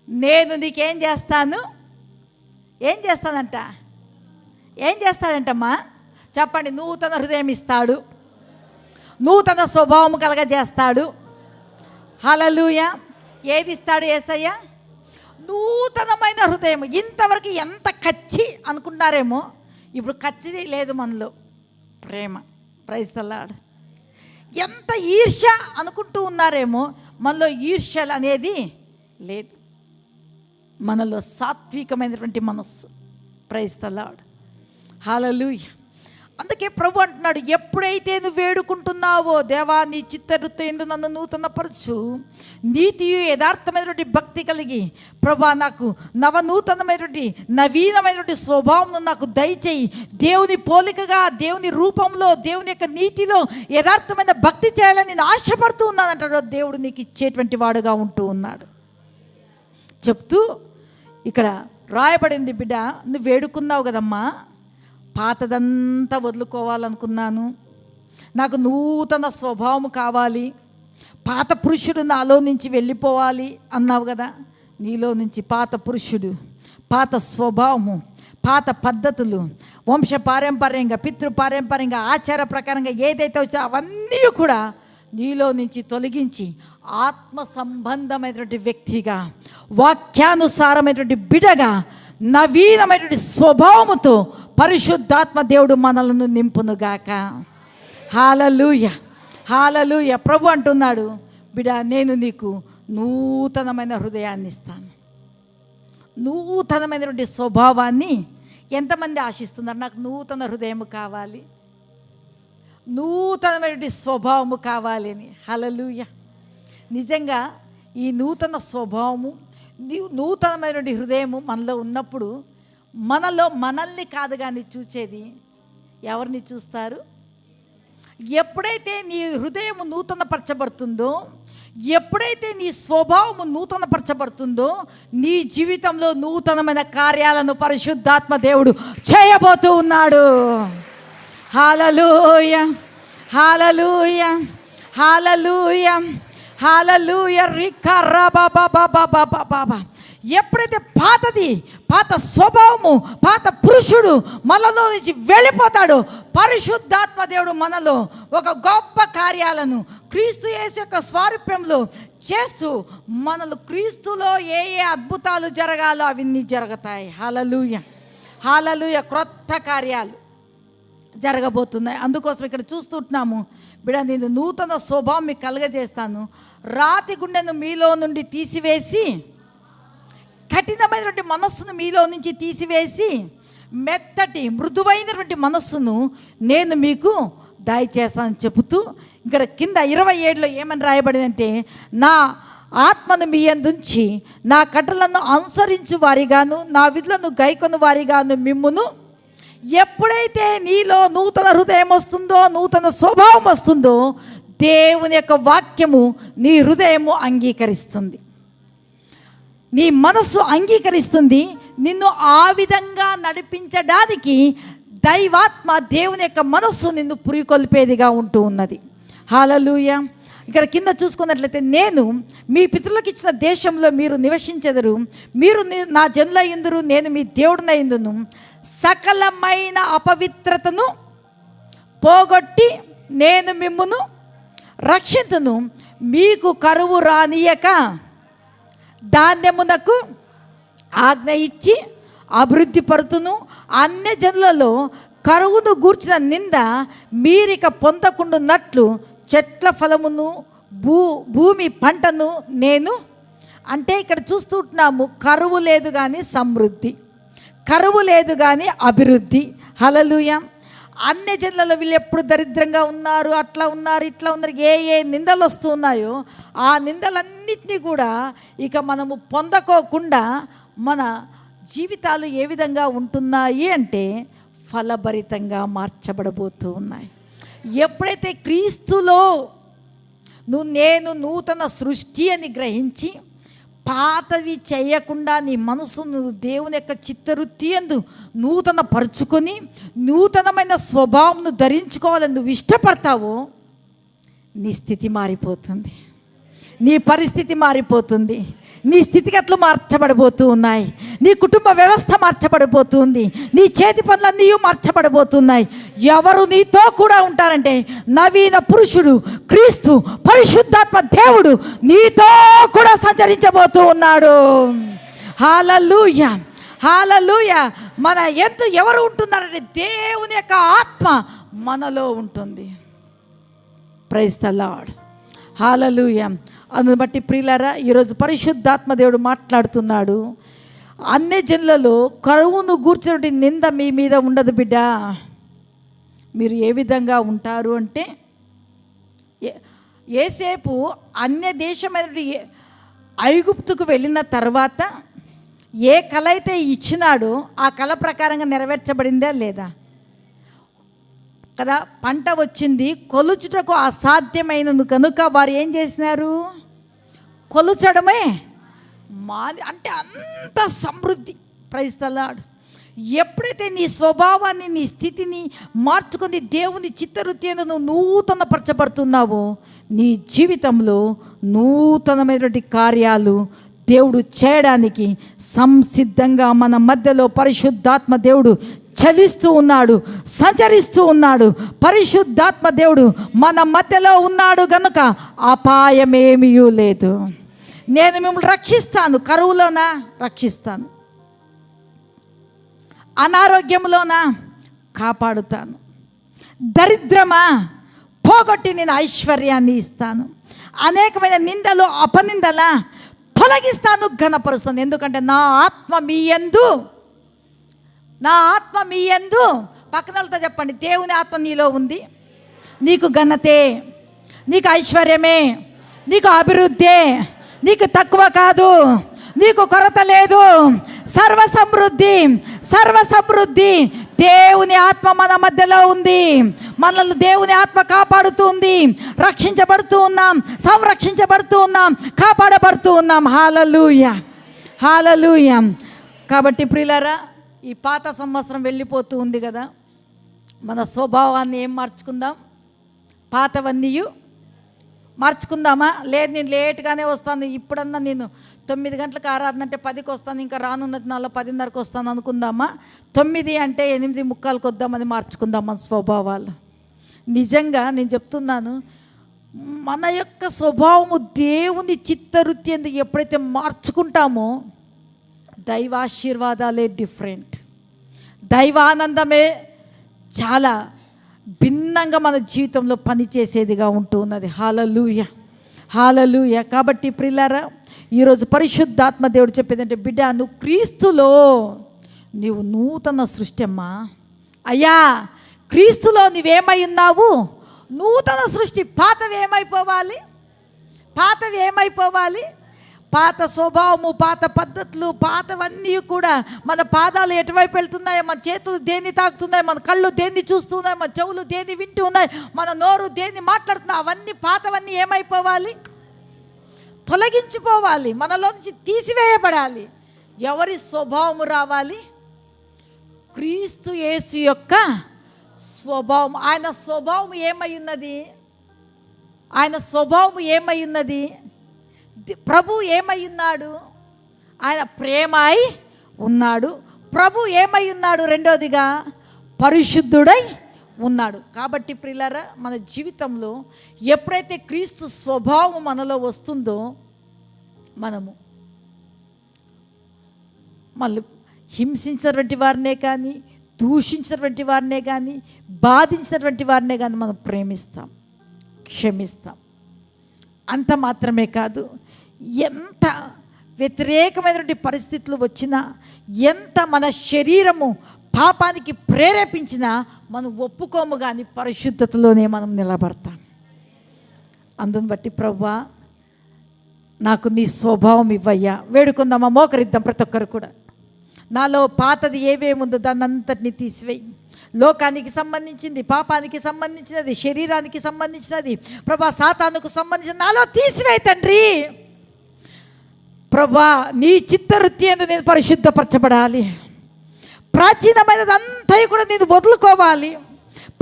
నేను నీకేం చేస్తాను. ఏం చేస్తానంట? ఏం చేస్తాడంటమ్మా చెప్పండి. నూతన హృదయం ఇస్తాడు, నూతన స్వభావం కలగజేస్తాడు. హల్లెలూయా. ఏది ఇస్తాడు యేసయ్య? నూతనమైన హృదయం. ఇంతవరకు ఎంత కచ్చి అనుకుంటారేమో, ఇప్పుడు కచ్చిది లేదు మనలో. ప్రేమ, ప్రైజ్ ది లార్డ్. ఎంత ఈర్ష్య అనుకుంటూ ఉన్నారేమో, మనలో ఈర్ష్యలు అనేది లేదు. మనలో సాత్వికమైనటువంటి మనస్సు. Praise the lord. హల్లెలూయా. అందుకే ప్రభు అంటున్నాడు, ఎప్పుడైతే నువ్వు వేడుకుంటున్నావో, దేవా నీ చిత్తవృత్తి నన్ను నూతనపరచు, నీతియు యథార్థమైనటువంటి భక్తి కలిగి ప్రభా నాకు నవనూతనమైనటువంటి నవీనమైనటువంటి స్వభావం నాకు దయచేయి. దేవుని పోలికగా, దేవుని రూపంలో, దేవుని యొక్క నీతిలో యథార్థమైన భక్తి చేయాలని నేను ఆశపడుతూ ఉన్నానంటాడు. దేవుడు నీకు ఇచ్చేటువంటి వాడుగా ఉంటూ ఉన్నాడు. చెప్తూ ఇక్కడ రాయబడింది, బిడ్డ నువ్వు వేడుకున్నావు కదమ్మా, పాతదంతా వదులుకోవాలనుకున్నాను, నాకు నూతన స్వభావం కావాలి, పాత పురుషుడు నాలో నుంచి వెళ్ళిపోవాలి అన్నావు కదా. నీలో నుంచి పాత పురుషుడు, పాత స్వభావము, పాత పద్ధతులు, వంశ పారంపర్యంగా, పితృపారంపర్యంగా, ఆచార ప్రకారంగా ఏదైతే వచ్చా అవన్నీ కూడా నీలో నుంచి తొలగించి ఆత్మ సంబంధమైనటువంటి వ్యక్తిగా, వాక్యానుసారమైనటువంటి బిడగా, నవీనమైనటువంటి స్వభావముతో పరిశుద్ధాత్మ దేవుడు మనలను నింపునుగాక. హల్లెలూయా, హల్లెలూయా. ప్రభు అంటున్నాడు, బిడ్డ నేను నీకు నూతనమైన హృదయాన్ని ఇస్తాను, నూతనమైనటువంటి స్వభావాన్ని. ఎంతమంది ఆశిస్తున్నారు? నాకు నూతన హృదయం కావాలి, నూతనమైనటువంటి స్వభావము కావాలి అని. హల్లెలూయా. నిజంగా ఈ నూతన స్వభావము, నూతనమైనటువంటి హృదయము మనలో ఉన్నప్పుడు, మనలో మనల్ని కాదు కానీ చూసేది ఎవరిని చూస్తారు? ఎప్పుడైతే నీ హృదయము నూతనపరచబడుతుందో, ఎప్పుడైతే నీ స్వభావము నూతనపరచబడుతుందో, నీ జీవితంలో నూతనమైన కార్యాలను పరిశుద్ధాత్మ దేవుడు చేయబోతూ ఉన్నాడు. హల్లెలూయా, హల్లెలూయా, హల్లెలూయా, హల్లెలూయా. రికరబాబాబాబాబాబా. ఎప్పుడైతే పాత స్వభావము, పాత పురుషుడు మనలో నుంచి వెళ్ళిపోతాడో, పరిశుద్ధాత్మ దేవుడు మనలో ఒక గొప్ప కార్యాలను క్రీస్తు యేసు యొక్క స్వారూప్యంలో చేస్తూ, మనలో క్రీస్తులో ఏ ఏ అద్భుతాలు జరగాలో అవన్నీ జరుగుతాయి. హల్లెలూయా, హల్లెలూయా. క్రొత్త కార్యాలు జరగబోతున్నాయి. అందుకోసం ఇక్కడ చూస్తుంటున్నాము, బిడ్డ నేను నూతన స్వభావం మీకు కలగజేస్తాను, రాతి గుండెను మీలో నుండి తీసివేసి, కఠినమైనటువంటి మనస్సును మీలో నుంచి తీసివేసి, మెత్తటి మృదువైనటువంటి మనస్సును నేను మీకు దయచేస్తానని చెబుతూ, ఇక్కడ కింద 27లో ఏమని రాయబడిందంటే, నా ఆత్మను మీ యందుంచి నా కట్టలను అనుసరించు వారిగాను, నా విధులను గైకొను వారిగాను మిమ్మును. ఎప్పుడైతే నీలో నూతన హృదయం వస్తుందో, నూతన స్వభావం వస్తుందో, దేవుని యొక్క వాక్యము నీ హృదయము అంగీకరిస్తుంది, నీ మనస్సు అంగీకరిస్తుంది. నిన్ను ఆ విధంగా నడిపించడానికి దైవాత్మ, దేవుని యొక్క మనస్సు నిన్ను పురికొల్పేదిగా ఉంటూ ఉన్నది. హల్లెలూయా. ఇక్కడ కింద చూసుకున్నట్లయితే, నేను మీ పితరులకు ఇచ్చిన దేశంలో మీరు నివసించెదరు, మీరు నా జనులయ్యుందురు, నేను మీ దేవుడినయ్యుందును, సకలమైన అపవిత్రతను పోగొట్టి నేను మిమ్మును రక్షింతును, మీకు కరువు రానియక ధాన్యమునకు ఆజ్ఞ ఇచ్చి అభివృద్ధి పరుతును. అన్య జనులలో కరువును గూర్చిన నింద మీరిక పొందకుండున్నట్లు చెట్ల ఫలమును భూమి పంటను నేను. అంటే ఇక్కడ చూస్తుంటున్నాము, కరువు లేదు కానీ సమృద్ధి, కరువు లేదు కానీ అభివృద్ధి. హల్లెలూయా. అన్య జనులలో వీళ్ళు ఎప్పుడు దరిద్రంగా ఉన్నారు, అట్లా ఉన్నారు, ఇట్లా ఉన్నారు, ఏ ఏ నిందలు వస్తున్నాయో ఆ నిందలన్నింటినీ కూడా ఇక మనము పొందకోకుండా మన జీవితాలు ఏ విధంగా ఉంటున్నాయి అంటే, ఫలభరితంగా మార్చబడబోతూ ఉన్నాయి. ఎప్పుడైతే క్రీస్తులో నేను నూతన సృష్టి అని గ్రహించి పాతవి చేయకుండా నీ మనసును దేవుని యొక్క చిత్తవృత్తి యందు నూతన పరుచుకొని నూతనమైన స్వభావంను ధరించుకోవాలని నువ్వు ఇష్టపడతావో నీ స్థితి మారిపోతుంది, నీ పరిస్థితి మారిపోతుంది, నీ స్థితిగతులు మార్చబడబోతూ ఉన్నాయి, నీ కుటుంబ వ్యవస్థ మార్చబడిపోతుంది, నీ చేతి పనులన్నీ మార్చబడబోతున్నాయి. ఎవరు నీతో కూడా ఉంటారంటే నవీన పురుషుడు క్రీస్తు పరిశుద్ధాత్మ దేవుడు నీతో కూడా సంచరించబోతూ ఉన్నాడు. హల్లెలూయా, హల్లెలూయా. మన ఎవరు ఉంటున్నారంటే దేవుని యొక్క ఆత్మ మనలో ఉంటుంది. ప్రైజ్ ది లార్డ్, హల్లెలూయా. అందుని బట్టి ప్రియులారా, ఈరోజు పరిశుద్ధాత్మ దేవుడు మాట్లాడుతున్నాడు. అన్ని జనులలో కరువును గూర్చినటువంటి నింద మీ మీద ఉండదు బిడ్డ. మీరు ఏ విధంగా ఉంటారు అంటే, ఏసేపు అన్య దేశమైనటువంటి ఐగుప్తుకు వెళ్ళిన తర్వాత ఏ కళ అయితే ఇచ్చినాడో ఆ కళ ప్రకారంగా నెరవేర్చబడిందా లేదా కదా. పంట వచ్చింది, కొలుచుటకు అసాధ్యమైనది కనుక వారు ఏం చేసినారు? కొలుచడమే మాది. అంటే అంత సమృద్ధి. Praise the lord. ఎప్పుడైతే నీ స్వభావాన్ని నీ స్థితిని మార్చుకొని దేవుని చిత్తవృత్తి నువ్వు నూతన పరచబడుతున్నావో నీ జీవితంలో నూతనమైనటువంటి కార్యాలు దేవుడు చేయడానికి సంసిద్ధంగా మన మధ్యలో పరిశుద్ధాత్మ దేవుడు చలిస్తూ ఉన్నాడు, సంచరిస్తూ ఉన్నాడు. పరిశుద్ధాత్మ దేవుడు మన మధ్యలో ఉన్నాడు గనుక అపాయమేమీ లేదు. నేను మిమ్మల్ని రక్షిస్తాను, కరువులోనా రక్షిస్తాను, అనారోగ్యంలోనా కాపాడుతాను, దరిద్రమా పోగొట్టి నేను ఐశ్వర్యాన్ని ఇస్తాను, అనేకమైన నిందలు అపనిందలా తొలగిస్తాను, ఘనపరుస్తాను. ఎందుకంటే నా ఆత్మ మీ యందు పక్కనలతో చెప్పండి, దేవుని ఆత్మ నీలో ఉంది. నీకు ఘనతే, నీకు ఐశ్వర్యమే, నీకు అభివృద్ధి, నీకు తక్కువ కాదు, నీకు కొరత లేదు. సర్వసమృద్ధి దేవుని ఆత్మ మన మధ్యలో ఉంది. మనల్ని దేవుని ఆత్మ కాపాడుతుంది. రక్షించబడుతూ ఉన్నాం, సంరక్షించబడుతూ ఉన్నాం, కాపాడబడుతూ ఉన్నాం. హల్లెలూయా, హల్లెలూయా. కాబట్టి ప్రియులారా, ఈ పాత సంవత్సరం వెళ్ళిపోతూ ఉంది కదా. మన స్వభావాన్ని ఏం మార్చుకుందాం? పాతవన్నీ మార్చుకుందామా? లేదు నేను లేట్గానే వస్తాను, ఇప్పుడన్నా నేను 9 గంటలకు ఆరాధన అంటే 10కి వస్తాను, ఇంకా రానున్నది 10:30కి వస్తాను అనుకుందామా? 9 అంటే 8:45కి వద్దామని మార్చుకుందాం మన స్వభావాలు. నిజంగా నేను చెప్తున్నాను, మన యొక్క స్వభావము దేవుని చిత్తవృత్తి ఎందుకు ఎప్పుడైతే మార్చుకుంటామో దైవాశీర్వాదాలే డిఫరెంట్, దైవానందమే చాలా భిన్నంగా మన జీవితంలో పనిచేసేదిగా ఉంటూ ఉన్నది. హల్లెలూయా, హల్లెలూయా. కాబట్టి ప్రియులారా, ఈరోజు పరిశుద్ధాత్మ దేవుడు చెప్పేదంటే, బిడ్డ నువ్వు క్రీస్తులో నీవు నూతన సృష్టి అమ్మా. అయ్యా క్రీస్తులో నువ్వేమై ఉన్నావు? నూతన సృష్టి. పాతవి ఏమైపోవాలి? పాత స్వభావము, పాత పద్ధతులు, పాతవన్నీ కూడా మన పాదాలు ఎటువైపు వెళ్తున్నాయో, మన చేతులు దేన్ని తాకుతున్నాయి, మన కళ్ళు దేన్ని చూస్తున్నాయి, మన చెవులు దేన్ని వింటూ ఉన్నాయి, మన నోరు దేన్ని మాట్లాడుతున్నాయి, అవన్నీ పాతవన్నీ ఏమైపోవాలి? తొలగించిపోవాలి, మనలో నుంచి తీసివేయబడాలి. ఎవరి స్వభావము రావాలి? క్రీస్తు యేసు యొక్క స్వభావం. ఆయన స్వభావం ఏమై ఉన్నది? ప్రభు ఏమై ఉన్నాడు? ఆయన ప్రేమ అయి ఉన్నాడు. ప్రభు ఏమై ఉన్నాడు? రెండోదిగా పరిశుద్ధుడై ఉన్నాడు. కాబట్టి ప్రియులారా, మన జీవితంలో ఎప్పుడైతే క్రీస్తు స్వభావం మనలో వస్తుందో మనము మళ్ళీ హింసించినటువంటి వారినే కానీ, దూషించినటువంటి వారినే కానీ, బాధించినటువంటి వారినే కానీ మనం ప్రేమిస్తాం, క్షమిస్తాం. అంత మాత్రమే కాదు, ఎంత వ్యతిరేకమైనటువంటి పరిస్థితులు వచ్చినా, ఎంత మన శరీరము పాపానికి ప్రేరేపించినా మనం ఒప్పుకోము, కానీ పరిశుద్ధతలోనే మనం నిలబడతాం. అందుని బట్టి ప్రభువా నాకు నీ స్వభావం ఇవ్వయ్యా. వేడుకుందామా? మోకరిద్దాం ప్రతి ఒక్కరు కూడా. నాలో పాతది ఏమేముందో దాన్ని అంతటినీ తీసివేయి. లోకానికి సంబంధించింది, పాపానికి సంబంధించినది, శరీరానికి సంబంధించినది ప్రభా, సాతానుకు సంబంధించిన నాలో తీసివేయి తండ్రి. ప్రభా, నీ చిత్తవృత్తి యందు నేను పరిశుద్ధపరచబడాలి. ప్రాచీనమైనదంతా కూడా నేను వదులుకోవాలి.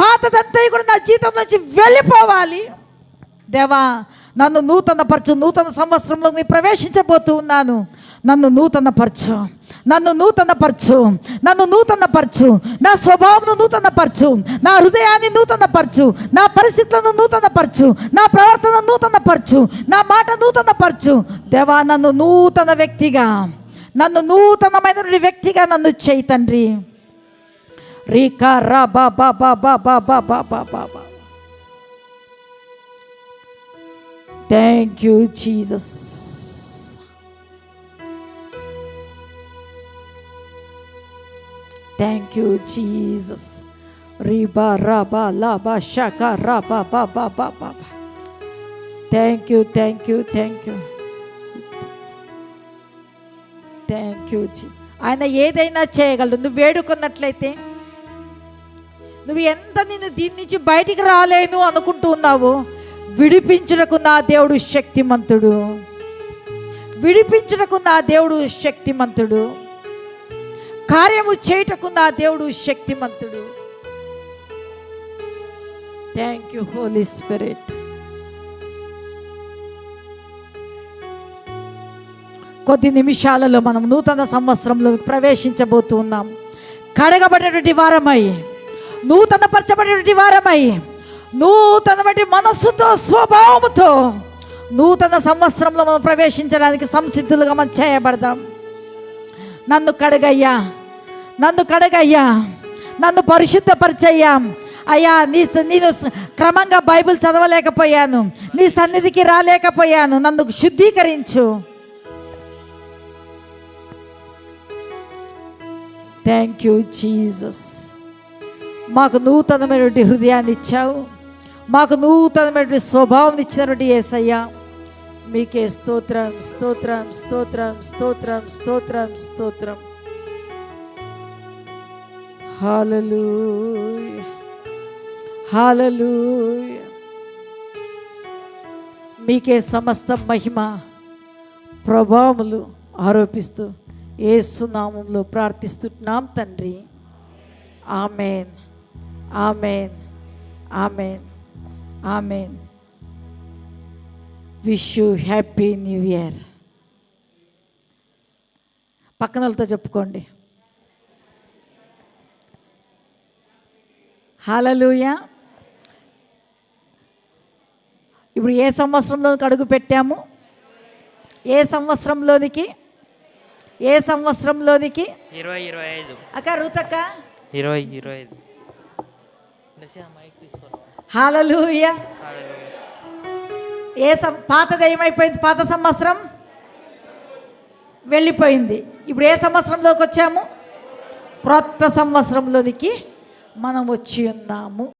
పాతదంతా కూడా నా జీవితం నుంచి వెళ్ళిపోవాలి. దేవా, నన్ను నూతనపరచు. నూతన సంవత్సరంలో నేను ప్రవేశించబోతూ ఉన్నాను. నన్ను నూతనపరచు, నన్ను నూతనపరచు, నన్ను నూతనపరచు. నా స్వభావం నూతనపరచు, నా హృదయాన్ని నూతనపరచు, నా పరిస్థితులను నూతనపరచు, నా ప్రవర్తన నూతనపరచు, నా మాట నూతనపరచు. దేవా, నన్ను నూతన వ్యక్తిగా, నన్ను నూతనమైన వ్యక్తిగా నన్ను చేయి తండ్రి. రీకా రా బా బా బా బా బా బా బా బా బా బా. Thank you Jesus. Thank you Jesus. రీబా రా బా లా బా షకా రా బా బా బా బా బా. Thank you, thank you, thank you, thank you. ఆయన ఏదైనా చేయగలడు. నువ్వు వేడుకున్నట్లయితే, నువ్వు ఎంత నేను దీని నుంచి బయటికి రాలేను అనుకుంటూ ఉన్నావు, విడిపించుటకు నా దేవుడు శక్తిమంతుడు. విడిపించుటకు నా దేవుడు శక్తిమంతుడు. కార్యము చేయుటకు నా దేవుడు శక్తిమంతుడు. Thank you Holy Spirit. కొద్ది నిమిషాలలో మనం నూతన సంవత్సరంలో ప్రవేశించబోతూ ఉన్నాం. కడగబడినటువంటి వారమై, నూతన పరచబడినటువంటి వారమై, నూతనమైన మనస్సుతో, స్వభావముతో నూతన సంవత్సరంలో మనం ప్రవేశించడానికి సంసిద్ధులుగా మనం చేయబడదాం. నన్ను కడగయ్యా, నన్ను కడగయ్యా, నన్ను పరిశుద్ధపరిచయ్యా. అయ్యా, నేను క్రమంగా బైబిల్ చదవలేకపోయాను, నీ సన్నిధికి రాలేకపోయాను, నన్ను శుద్ధీకరించు. Thank you Jesus. మాకు నూతనమైనటువంటి హృదయాన్ని ఇచ్చావు, మాకు నూతనమైనటువంటి స్వభావం ఇచ్చినటువంటి యేసయ్యా, మీకే స్తోత్రం, స్తోత్రం, స్తోత్రం, స్తోత్రం, స్తోత్రం, స్తోత్రం. హల్లెలూయా, హల్లెలూయా. మీకే సమస్త మహిమ ప్రభావములు ఆరోపిస్తూ యేసు నామములో ప్రార్థిస్తున్నాం తండ్రి. Amen, amen, amen, amen. Wish you happy new year. పక్కన వాళ్ళతో చెప్పుకోండి. హల్లెలూయా. ఇప్పుడు ఏ సంవత్సరంలోకి అడుగు పెట్టాము? ఏ సంవత్సరంలోనికి? ఏ సంవత్సరంలోనికి? 2025. అక్క రుతక్క 2025. హల్లెలూయా. పాతది ఏమైపోయింది? పాత సంవత్సరం వెళ్ళిపోయింది. ఇప్పుడు ఏ సంవత్సరంలోకి వచ్చాము? క్రొత్త సంవత్సరంలోనికి మనం వచ్చి ఉన్నాము.